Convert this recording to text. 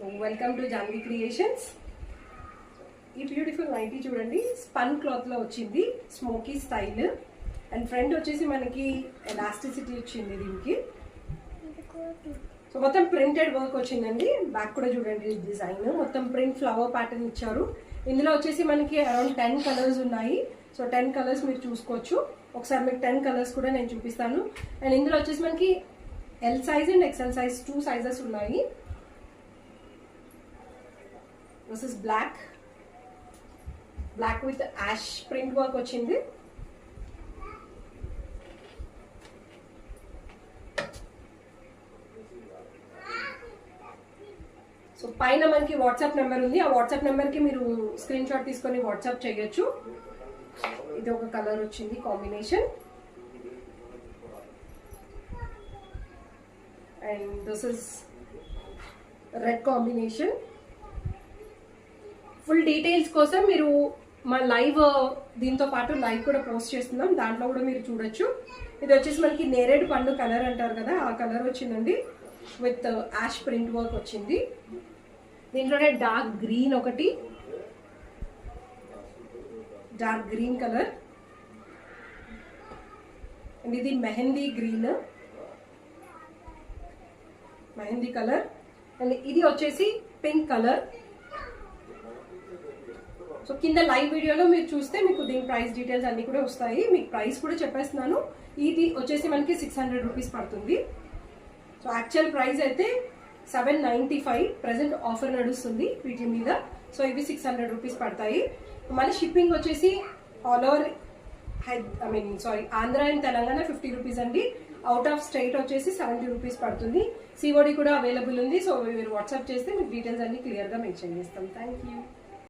So welcome to Janhvi creations. ఈ beautiful nightie చూడండి, spun cloth లో వచ్చింది, స్మోకీ స్టైల్. అండ్ ఫ్రంట్ వచ్చేసి మనకి ఎలాస్టిసిటీ వచ్చింది దీనికి. సో మొత్తం ప్రింటెడ్ వర్క్ వచ్చిందండి. బ్యాక్ కూడా చూడండి డిజైన్, మొత్తం ప్రింట్ ఫ్లవర్ ప్యాటర్న్ ఇచ్చారు. ఇందులో వచ్చేసి మనకి అరౌండ్ 10 కలర్స్ ఉన్నాయి. సో 10 కలర్స్ మీరు చూసుకోవచ్చు. ఒకసారి మీకు 10 కలర్స్ కూడా నేను చూపిస్తాను. అండ్ ఇందులో వచ్చేసి మనకి L size and XL size 2 sizes ఉన్నాయి. This is black with ash print work వచ్చింది. సో పైన మనకి వాట్సాప్ నెంబర్ ఉంది. ఆ వాట్సాప్ నెంబర్కి మీరు స్క్రీన్ షాట్ తీసుకొని వాట్సాప్ చేయొచ్చు. ఇది ఒక కలర్ వచ్చింది combination. And this is red combination. Full details కోసం మీరు మా లైవ్ దీంతో పాటు లైవ్ కూడా పోస్ట్ చేస్తున్నాం, దాంట్లో కూడా మీరు చూడొచ్చు. ఇది వచ్చేసి మనకి నేరేడు పండు కలర్ అంటారు కదా, ఆ కలర్ వచ్చిందండి. విత్ యాష్ ప్రింట్ వర్క్ వచ్చింది. దీంట్లోనే డార్క్ గ్రీన్ ఒకటి, డార్క్ గ్రీన్ కలర్. అండ్ ఇది mehndi green, mehndi colour. And ఇది వచ్చేసి పింక్ కలర్. సో కింద లైవ్ వీడియోలో మీరు చూస్తే మీకు దీని ప్రైస్ డీటెయిల్స్ అన్ని కూడా వస్తాయి. మీకు ప్రైస్ కూడా చెప్పేస్తున్నాను. ఇది వచ్చేసి మనకి 600 రూపీస్ పడుతుంది. సో యాక్చువల్ ప్రైస్ అయితే 795, ప్రెసెంట్ ఆఫర్ నడుస్తుంది వీటి మీద. సో ఇవి 600 రూపీస్ పడతాయి. మన షిప్పింగ్ వచ్చేసి all over Andhra and Telangana 50 rupees అండి. అవుట్ ఆఫ్ స్టేట్ వచ్చేసి 70 రూపీస్ పడుతుంది. సిఓడి కూడా అవైలబుల్ ఉంది. సో మీరు వాట్సాప్ చేస్తే మీకు డీటెయిల్స్ అన్ని క్లియర్గా మెన్షన్ చేస్తాం. Thank you.